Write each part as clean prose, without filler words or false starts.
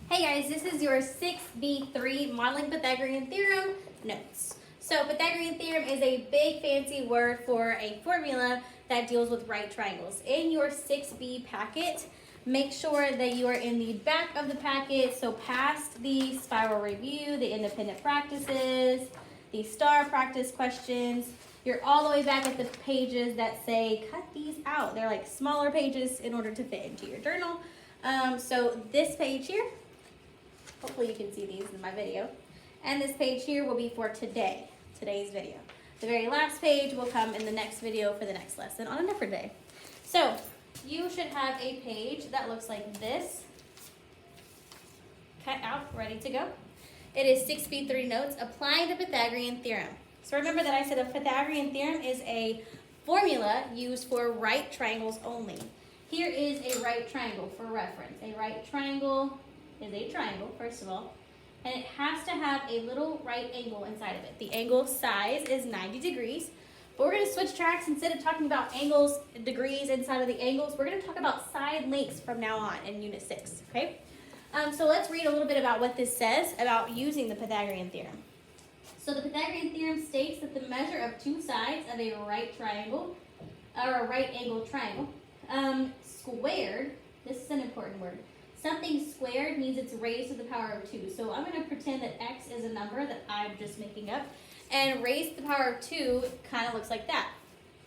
Hey guys, this is your 6B-3 Modeling Pythagorean Theorem notes. So Pythagorean Theorem is a big fancy word for a formula that deals with right triangles. In your 6B packet, make sure that you are in the back of the packet, so past the spiral review, the independent practices, the star practice questions. You're all the way back at the pages that say cut these out. They're like smaller pages in order to fit into your journal. So this page here, hopefully you can see these in my video. And this page here will be for today's video. The very last page will come in the next video for the next lesson on a different day. So you should have a page that looks like this, cut out, ready to go. It is 6B3 notes, applying the Pythagorean theorem. So remember that I said a Pythagorean theorem is a formula used for right triangles only. Here is a right triangle for reference. A right triangle is a triangle, first of all, and it has to have a little right angle inside of it. The angle size is 90 degrees, but we're going to switch tracks. Instead of talking about angles, degrees inside of the angles, we're going to talk about side lengths from now on in Unit 6, okay? So let's read a little bit about what this says about using the Pythagorean theorem. So the Pythagorean theorem states that the measure of two sides of a right triangle, or a right angle triangle, squared, this is an important word, something squared means it's raised to the power of 2. So I'm going to pretend that x is a number that I'm just making up, and raised to the power of 2 kind of looks like that.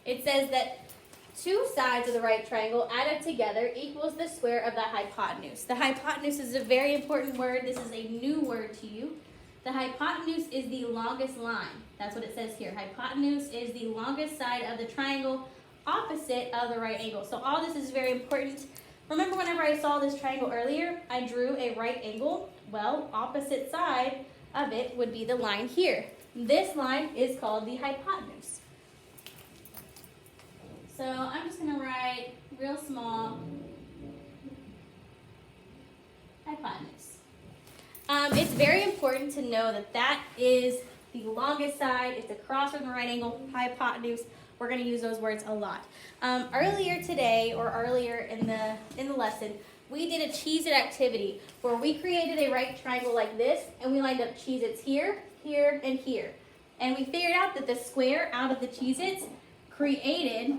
It says that two sides of the right triangle added together equals the square of the hypotenuse. The hypotenuse is a very important word. This is a new word to you. The hypotenuse is the longest line. That's what it says here. Hypotenuse is the longest side of the triangle opposite of the right angle. So all this is very important. Remember whenever I saw this triangle earlier, I drew a right angle. Well, opposite side of it would be the line here. This line is called the hypotenuse. So I'm just going to write real small hypotenuse. It's very important to know that that is the longest side. It's across from the right angle, hypotenuse. We're going to use those words a lot. Earlier today, or earlier in the lesson, we did a cheez-it activity where we created a right triangle like this, and we lined up cheez-its here, here, and here. And we figured out that the square out of the cheez-its created,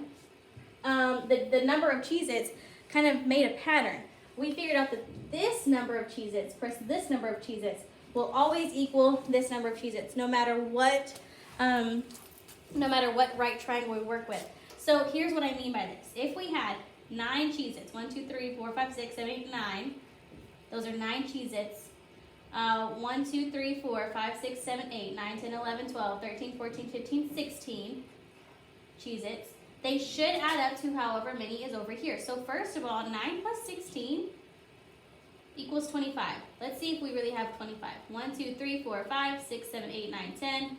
the number of cheez-its kind of made a pattern. We figured out that this number of cheez-its plus this number of cheez-its will always equal this number of cheez-its, no matter what right triangle we work with. So here's what I mean by this. If we had 9 cheez-its, 1, 2, 3, 4, 5, 6, 7, 8, 9, those are 9 cheez-its. 1, 2, 3, 4, 5, 6, 7, 8, 9, 10, 11, 12, 13, 14, 15, 16 cheez-its. They should add up to however many is over here. So first of all, 9 plus 16 equals 25. Let's see if we really have 25. 1, 2, 3, 4, 5, 6, 7, 8, 9, 10.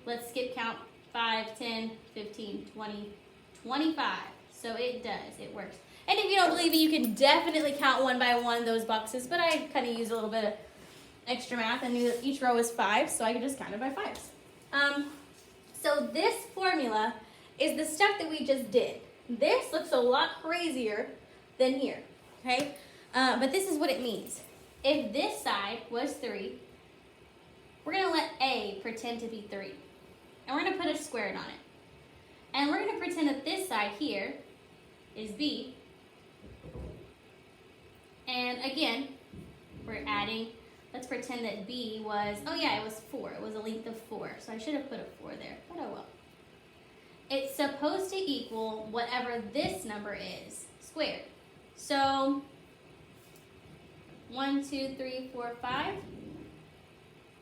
Let's skip count. 5, 10, 15, 20, 25. So it does. It works. And if you don't believe me, you can definitely count one by one those boxes. But I kind of use a little bit of extra math. I knew that each row is 5, so I could just count it by 5s. So this formula is the stuff that we just did. This looks a lot crazier than here. Okay? But this is what it means. If this side was 3, we're going to let A pretend to be 3. And we're going to put a squared on it. And we're going to pretend that this side here is B. And again, we're adding, let's pretend that B was, oh yeah, it was 4. It was a length of 4. So I should have put a 4 there, but oh well. It's supposed to equal whatever this number is squared. So 1, 2, 3, 4, 5.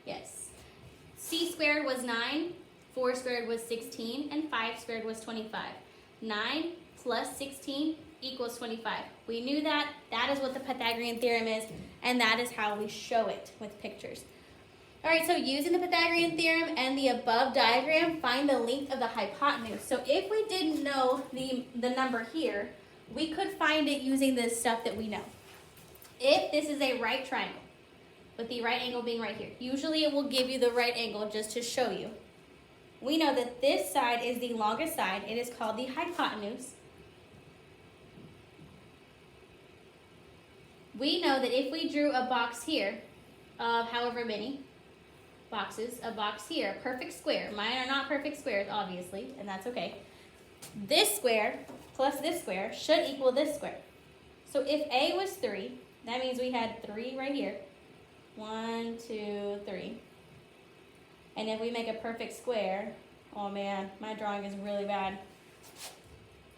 Yes. C squared was 9. 4 squared was 16, and 5 squared was 25. 9 plus 16 equals 25. We knew that. That is what the Pythagorean theorem is, and that is how we show it with pictures. All right, so using the Pythagorean theorem and the above diagram, find the length of the hypotenuse. So if we didn't know the number here, we could find it using this stuff that we know. If this is a right triangle, with the right angle being right here, usually it will give you the right angle just to show you. We know that this side is the longest side. It is called the hypotenuse. we know that if we drew a box here of however many boxes, a box here, a perfect square. Mine are not perfect squares, obviously, and that's okay. This square plus this square should equal this square. So if A was 3, that means we had 3 right here. 1, 2, 3. And if we make a perfect square, oh man, my drawing is really bad.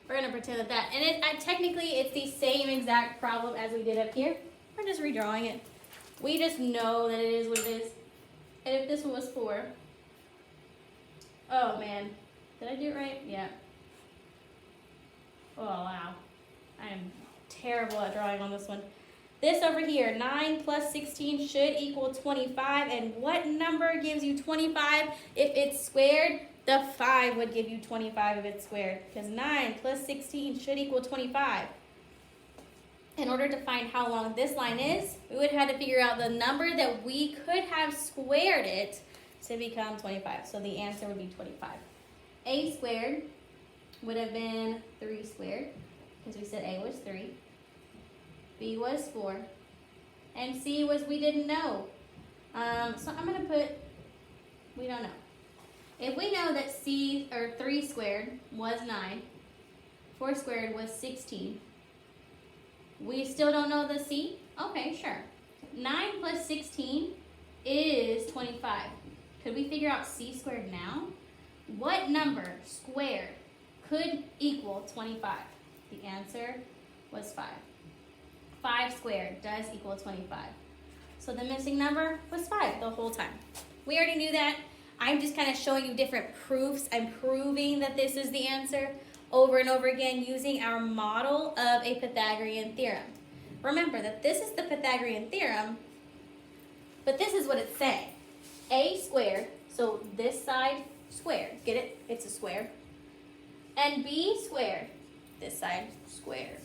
We're going to pretend that and technically it's the same exact problem as we did up here. We're just redrawing it. We just know that it is what it is. And if this one was 4, oh man, did I do it right? Yeah. Oh wow, I am terrible at drawing on this one. This over here, 9 plus 16 should equal 25. And what number gives you 25 if it's squared? The 5 would give you 25 if it's squared, because 9 plus 16 should equal 25. In order to find how long this line is, we would have to figure out the number that we could have squared it to become 25. So the answer would be 25. A squared would have been 3 squared, because we said A was 3. B was 4. And C was we didn't know. So I'm going to put, we don't know. If we know that 3 squared was 9, 4 squared was 16, we still don't know the C? Okay, sure. 9 plus 16 is 25. Could we figure out C squared now? What number squared could equal 25? The answer was 5. 5 squared does equal 25. So the missing number was 5 the whole time. We already knew that. I'm just kind of showing you different proofs. I'm proving that this is the answer over and over again using our model of a Pythagorean theorem. Remember that this is the Pythagorean theorem, but this is what it's saying. A squared, so this side squared, get it? It's a square. And B squared, this side squared,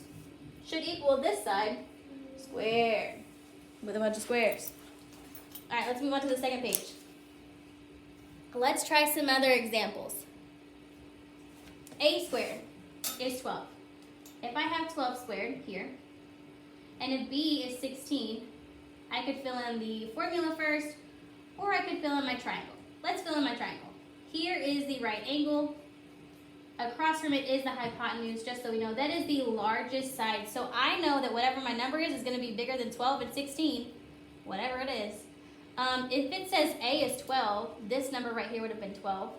should equal this side squared with a bunch of squares. All right, let's move on to the second page. Let's try some other examples. A squared is 12. If I have 12 squared here, and if B is 16, I could fill in the formula first, or I could fill in my triangle. Let's fill in my triangle. Here is the right angle. Across from it is the hypotenuse, just so we know. That is the largest side. So I know that whatever my number is going to be bigger than 12 and 16, whatever it is. If it says A is 12, this number right here would have been 12.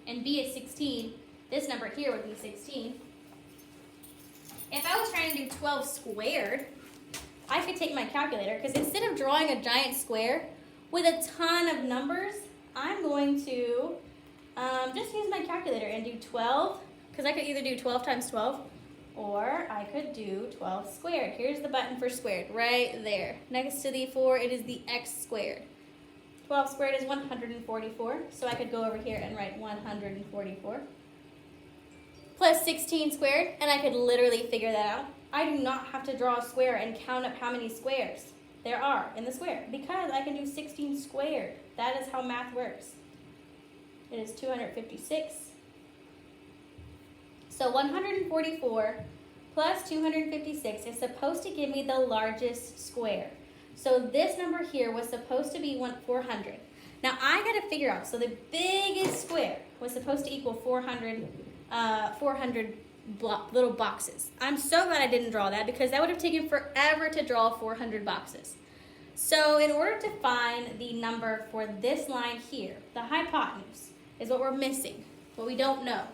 And B is 16, this number here would be 16. If I was trying to do 12 squared, I could take my calculator, because instead of drawing a giant square with a ton of numbers, I'm going to just use my calculator and do 12, because I could either do 12 times 12, or I could do 12 squared. Here's the button for squared, right there. Next to the 4, it is the x squared. 12 squared is 144, so I could go over here and write 144. Plus 16 squared, and I could literally figure that out. I do not have to draw a square and count up how many squares there are in the square, because I can do 16 squared. That is how math works. It is 256. So 144 plus 256 is supposed to give me the largest square. So this number here was supposed to be 400. Now I got to figure out, so the biggest square was supposed to equal 400 little boxes. I'm so glad I didn't draw that, because that would have taken forever to draw 400 boxes. So in order to find the number for this line here, the hypotenuse is what we're missing, what we don't know.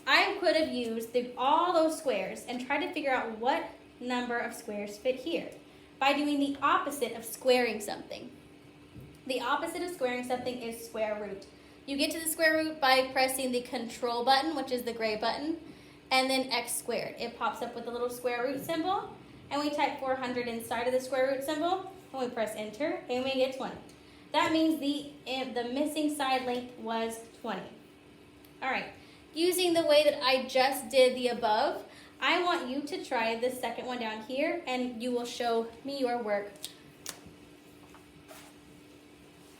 I could have used all those squares and tried to figure out what number of squares fit here by doing the opposite of squaring something. The opposite of squaring something is square root. You get to the square root by pressing the control button, which is the gray button, and then x squared. It pops up with the little square root symbol, and we type 400 inside of the square root symbol, and we press enter, and we get 20. That means the missing side length was 20. All right. Using the way that I just did the above, I want you to try the second one down here, and you will show me your work.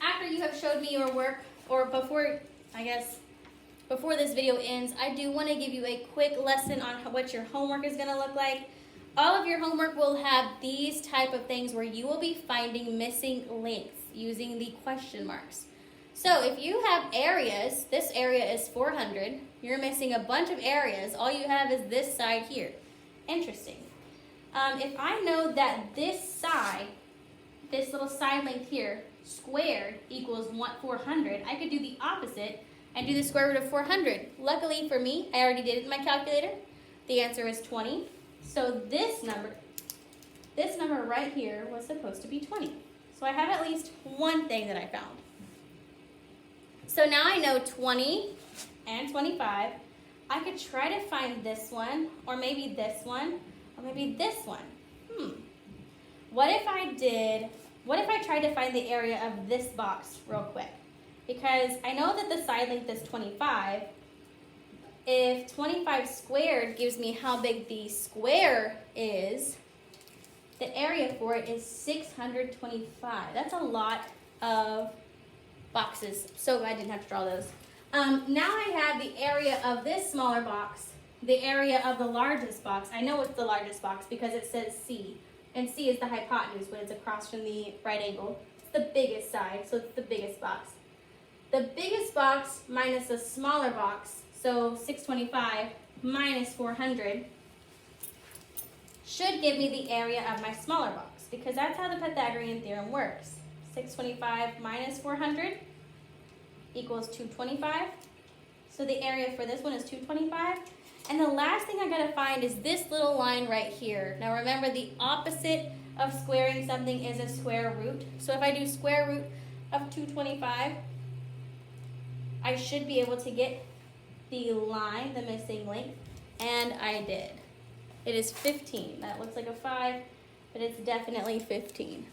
After you have showed me your work, or before this video ends, I do want to give you a quick lesson on what your homework is going to look like. all of your homework will have these type of things where you will be finding missing lengths using the question marks. So if you have areas, this area is 400, you're missing a bunch of areas, all you have is this side here. Interesting. If I know that this side, this little side length here, squared equals 400, I could do the opposite and do the square root of 400. Luckily for me, I already did it in my calculator. The answer is 20. So this number right here was supposed to be 20. So I have at least one thing that I found. So now I know 20 and 25. I could try to find this one, or maybe this one, or maybe this one. What if I tried to find the area of this box real quick? Because I know that the side length is 25. If 25 squared gives me how big the square is, the area for it is 625. That's a lot of boxes. So glad I didn't have to draw those. Now I have the area of this smaller box, the area of the largest box. I know it's the largest box because it says C. And C is the hypotenuse when it's across from the right angle. It's the biggest side, so it's the biggest box. The biggest box minus a smaller box, so 625 minus 400, should give me the area of my smaller box, because that's how the Pythagorean theorem works. 625 minus 400 equals 225. So the area for this one is 225. And the last thing I gotta find is this little line right here. Now remember, the opposite of squaring something is a square root. So if I do square root of 225, I should be able to get the line, the missing length, and I did. It is 15. That looks like a 5, but it's definitely 15.